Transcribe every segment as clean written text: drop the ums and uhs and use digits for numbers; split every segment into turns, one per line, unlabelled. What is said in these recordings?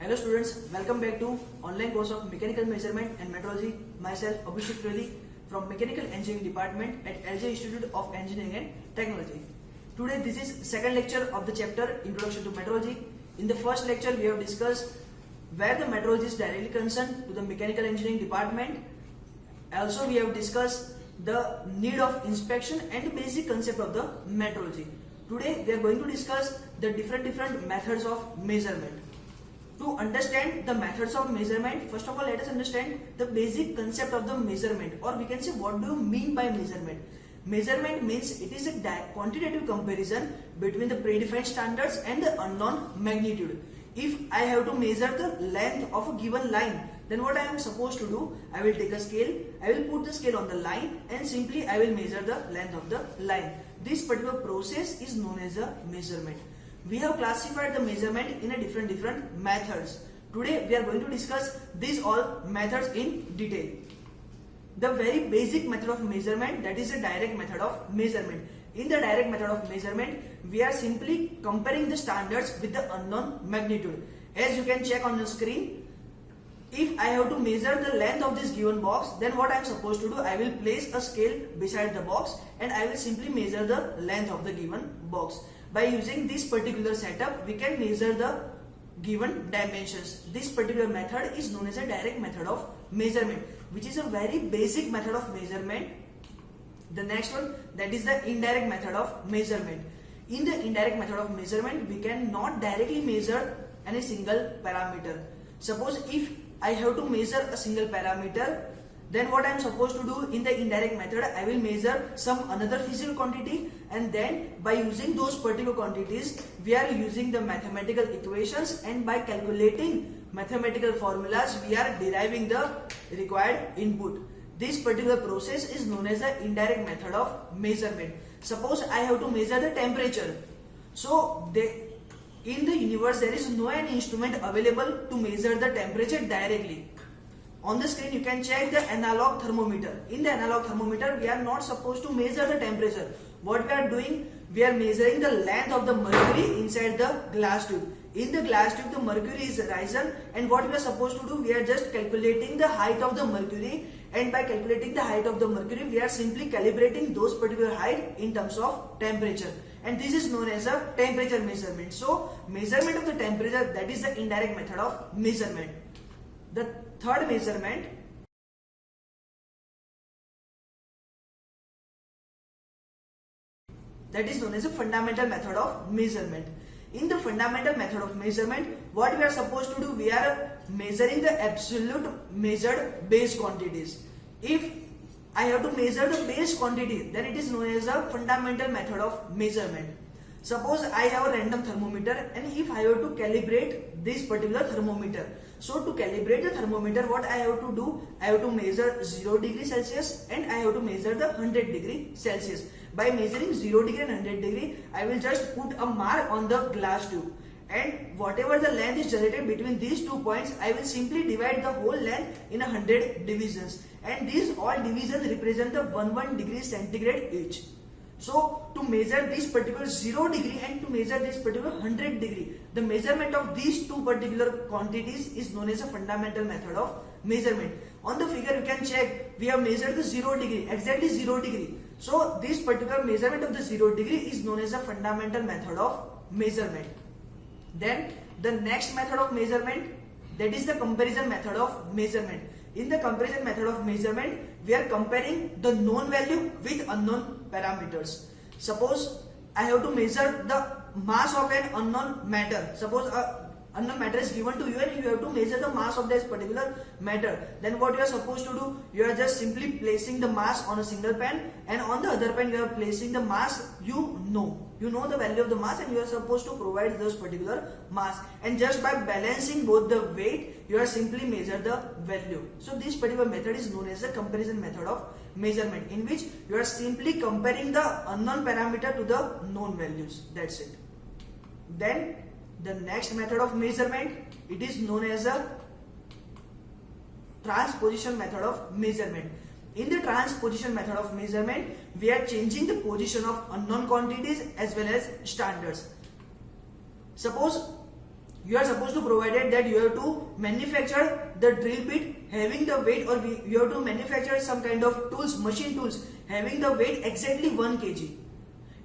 Hello students, welcome back to online course of Mechanical Measurement and Metrology. Myself Abhishek Trivedi from Mechanical Engineering Department at LJ Institute of Engineering and Technology. Today this is second lecture of the chapter Introduction to Metrology. In the first lecture we have discussed where the metrology is directly concerned to the Mechanical Engineering Department. Also we have discussed the need of inspection and the basic concept of the metrology. Today we are going to discuss the different methods of measurement. To understand the methods of measurement, first of all let us understand the basic concept of the measurement, or we can say what do you mean by measurement. Measurement means it is a quantitative comparison between the predefined standards and the unknown magnitude. If I have to measure the length of a given line, then what I am supposed to do, I will take a scale, I will put the scale on the line and simply I will measure the length of the line. This particular process is known as a measurement. We have classified the measurement in a different methods. Today we are going to discuss these all methods in detail. The very basic method of measurement, that is a direct method of measurement. In the direct method of measurement, we are simply comparing the standards with the unknown magnitude. As you can check on the screen, if I have to measure the length of this given box, then what I am supposed to do, I will place a scale beside the box and I will simply measure the length of the given box. By using this particular setup, we can measure the given dimensions. This particular method is known as a direct method of measurement, which is a very basic method of measurement. The next one, that is the indirect method of measurement. In the indirect method of measurement, we can not directly measure any single parameter. Suppose if I have to measure a single parameter, then what I am supposed to do in the indirect method, I will measure some another physical quantity, and then by using those particular quantities, we are using the mathematical equations, and by calculating mathematical formulas, we are deriving the required input. This particular process is known as the indirect method of measurement. Suppose I have to measure the temperature. So in the universe there is no any instrument available to measure the temperature directly. On the screen you can check the analog thermometer. In the analog thermometer we are not supposed to measure the temperature. What we are doing, we are measuring the length of the mercury inside the glass tube. In the glass tube the mercury is risen, and what we are supposed to do, we are just calculating the height of the mercury, and by calculating the height of the mercury we are simply calibrating those particular height in terms of temperature, and this is known as a temperature measurement. So measurement of the temperature, that is the indirect method of measurement. The third measurement, that is known as a fundamental method of measurement. In the fundamental method of measurement, what we are supposed to do, we are measuring the absolute measured base quantities. If I have to measure the base quantity, then it is known as a fundamental method of measurement. Suppose I have a random thermometer, and if I have to calibrate this particular thermometer, so to calibrate the thermometer, what I have to do, I have to measure 0 degree Celsius and I have to measure the 100 degree Celsius. By measuring 0 degree and 100 degree, I will just put a mark on the glass tube, and whatever the length is generated between these 2 points, I will simply divide the whole length in 100 divisions, and these all divisions represent the 1 degree centigrade each. So to measure this particular 0 degree and to measure this particular 100 degree, the measurement of these two particular quantities is known as a fundamental method of measurement. On the figure you can check, we have measured the 0 degree, exactly 0 degree. So this particular measurement of the 0 degree is known as a fundamental method of measurement. Then the next method of measurement, that is the comparison method of measurement. In the comparison method of measurement, we are comparing the known value with unknown parameters. Suppose I have to measure the mass of an unknown matter. Suppose unknown matter is given to you and you have to measure the mass of this particular matter. Then what you are supposed to do, you are just simply placing the mass on a single pen, and on the other pen you are placing the mass you know the value of the mass, and you are supposed to provide those particular mass, and just by balancing both the weight you are simply measure the value. So this particular method is known as the comparison method of measurement, in which you are simply comparing the unknown parameter to the known values. That's it. Then the next method of measurement, it is known as a transposition method of measurement. In the transposition method of measurement, we are changing the position of unknown quantities as well as standards. Suppose you are supposed to provide it that you have to manufacture the drill bit having the weight, or you have to manufacture some kind of tools, machine tools having the weight exactly 1 kg.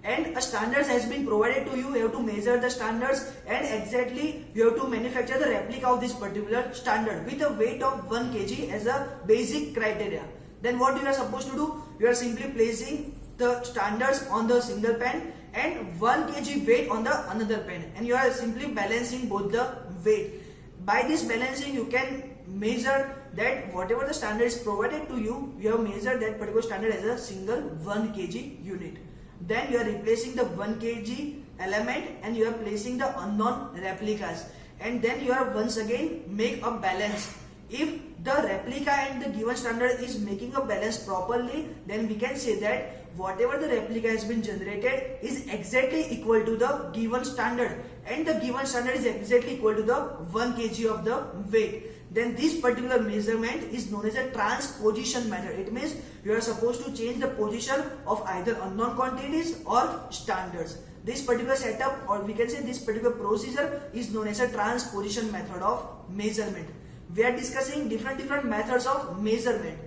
And a standards has been provided to you. You have to measure the standards and exactly you have to manufacture the replica of this particular standard with a weight of 1 kg as a basic criteria. Then what you are supposed to do? You are simply placing the standards on the single pen and 1 kg weight on the another pen, and you are simply balancing both the weight. By this balancing you can measure that whatever the standard is provided to you, you have measured that particular standard as a single 1 kg unit. Then you are replacing the 1 kg element and you are placing the unknown replicas, and then you are once again make a balance. If the replica and the given standard is making a balance properly, then we can say that whatever the replica has been generated is exactly equal to the given standard, and the given standard is exactly equal to the 1 kg of the weight. Then this particular measurement is known as a transposition method. It means you are supposed to change the position of either unknown quantities or standards. This particular setup, or we can say this particular procedure, is known as a transposition method of measurement. We are discussing different methods of measurement.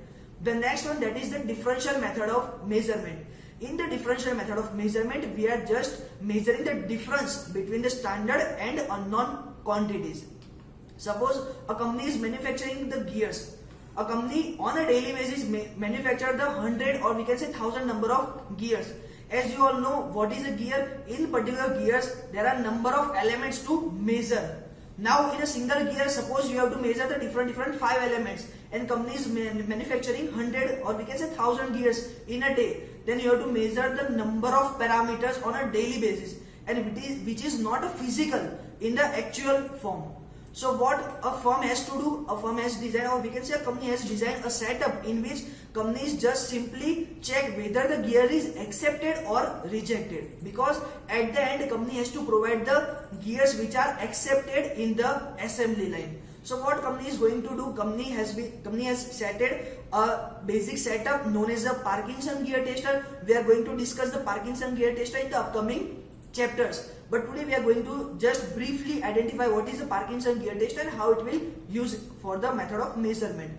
The next one, that is the differential method of measurement. In the differential method of measurement, we are just measuring the difference between the standard and unknown quantities. Suppose a company is manufacturing the gears. A company on a daily basis manufacture the 100 or we can say 1000 number of gears. As you all know, what is a gear? In particular gears, there are number of elements to measure. Now in a single gear, suppose you have to measure the different 5 elements, and company is manufacturing 100 or we can say 1000 gears in a day. Then you have to measure the number of parameters on a daily basis, and which is not a physical in the actual form. So what a firm has to do, a firm has designed, or we can say a company has designed a setup in which companies just simply check whether the gear is accepted or rejected, because at the end company has to provide the gears which are accepted in the assembly line. So what company is going to do? Company has set a basic setup known as the Parkinson gear tester. We are going to discuss the Parkinson gear tester in the upcoming chapters. But today we are going to just briefly identify what is the Parkinson gear tester and how it will use for the method of measurement.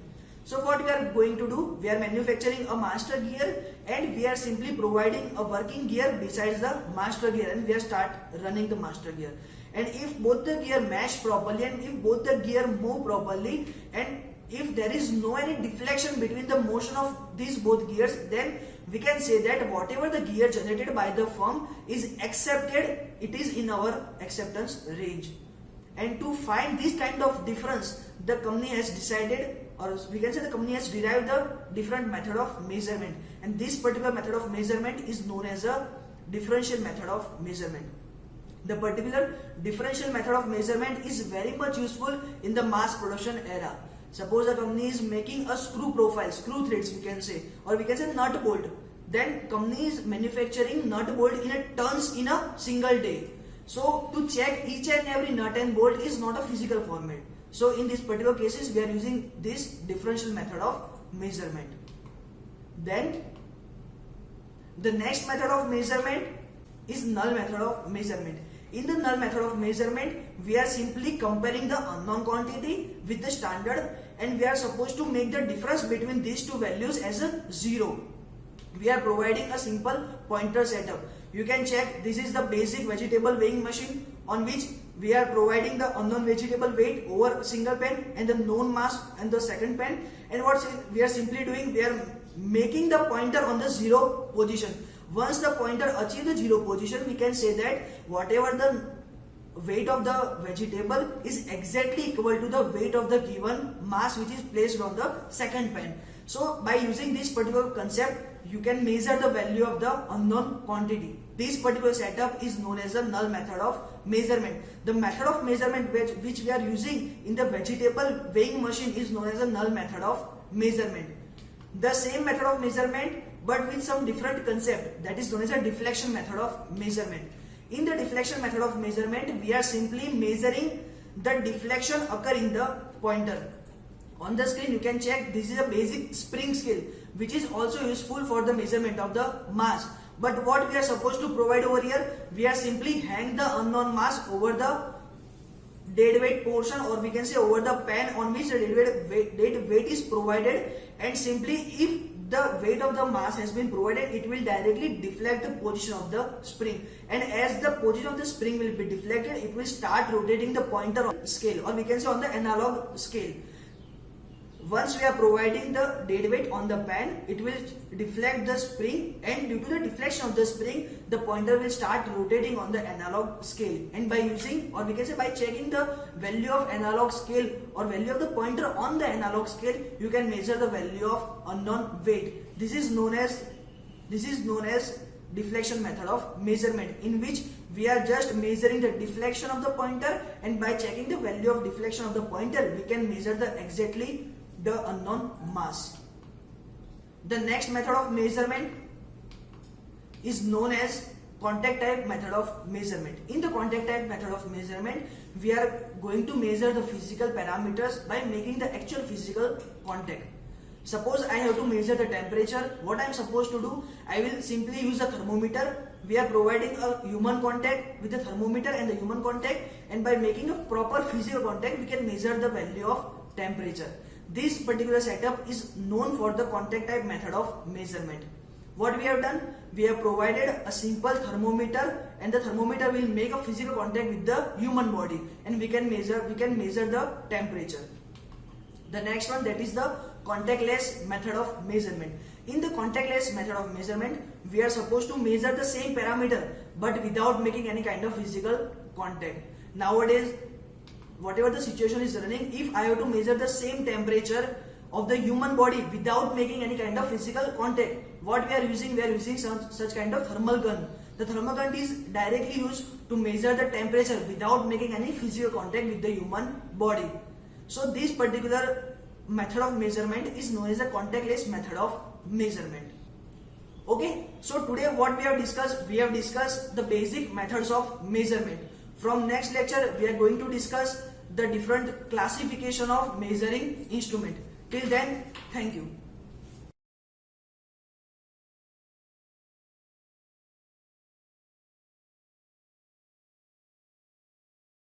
So what we are going to do? We are manufacturing a master gear and we are simply providing a working gear besides the master gear, and we are start running the master gear. And if both the gear match properly and if both the gear move properly, and if there is no any deflection between the motion of these both gears, then we can say that whatever the gear generated by the firm is accepted, it is in our acceptance range. And to find this kind of difference, the company has decided, or we can say the company has derived the different method of measurement, and this particular method of measurement is known as a differential method of measurement. The particular differential method of measurement is very much useful in the mass production era. Suppose a company is making a screw profile, screw threads we can say, or we can say nut bolt. Then company is manufacturing nut bolt in a tons in a single day. So to check each and every nut and bolt is not a physical format. So in these particular cases we are using this differential method of measurement. Then the next method of measurement is null method of measurement. In the null method of measurement, we are simply comparing the unknown quantity with the standard, and we are supposed to make the difference between these two values as a 0. We are providing a simple pointer setup. You can check, this is the basic vegetable weighing machine on which we are providing the unknown vegetable weight over a single pen and the known mass and the second pen. And what we are simply doing, we are making the pointer on the 0 position. Once the pointer achieves the 0 position, we can say that whatever the weight of the vegetable is exactly equal to the weight of the given mass which is placed on the second pen. So by using this particular concept, you can measure the value of the unknown quantity. This particular setup is known as the null method of measurement. The method of measurement which we are using in the vegetable weighing machine is known as a null method of measurement. The same method of measurement but with some different concept, that is known as a deflection method of measurement. In the deflection method of measurement, we are simply measuring the deflection occur in the pointer. On the screen you can check, this is a basic spring scale which is also useful for the measurement of the mass. But what we are supposed to provide over here, we are simply hang the unknown mass over the dead weight portion, or we can say over the pan on which the dead weight is provided, and simply if the weight of the mass has been provided, it will directly deflect the position of the spring, and as the position of the spring will be deflected, it will start rotating the pointer on the scale, or we can say on the analog scale. Once we are providing the dead weight on the pan, it will deflect the spring, and due to the deflection of the spring, the pointer will start rotating on the analog scale. And by using, or we can say by checking the value of analog scale or value of the pointer on the analog scale, you can measure the value of unknown weight. This is known as deflection method of measurement, in which we are just measuring the deflection of the pointer, and by checking the value of deflection of the pointer, we can measure the exactly the unknown mass. The next method of measurement is known as contact type method of measurement. In the contact type method of measurement, we are going to measure the physical parameters by making the actual physical contact. Suppose I have to measure the temperature. What I am supposed to do, I will simply use a thermometer. We are providing a human contact with the thermometer and the human contact, and by making a proper physical contact, we can measure the value of temperature. This particular setup is known for the contact type method of measurement. What we have done, we have provided a simple thermometer, and the thermometer will make a physical contact with the human body, and we can measure the temperature. The next one, that is the contactless method of measurement. In the contactless method of measurement, we are supposed to measure the same parameter but without making any kind of physical contact. Nowadays, whatever the situation is running, if I have to measure the same temperature of the human body without making any kind of physical contact, what we are using such kind of thermal gun. The thermal gun is directly used to measure the temperature without making any physical contact with the human body. So this particular method of measurement is known as a contactless method of measurement. Okay, so today what we have discussed the basic methods of measurement. From next lecture, we are going to discuss the different classification of measuring instrument. Till then, thank you.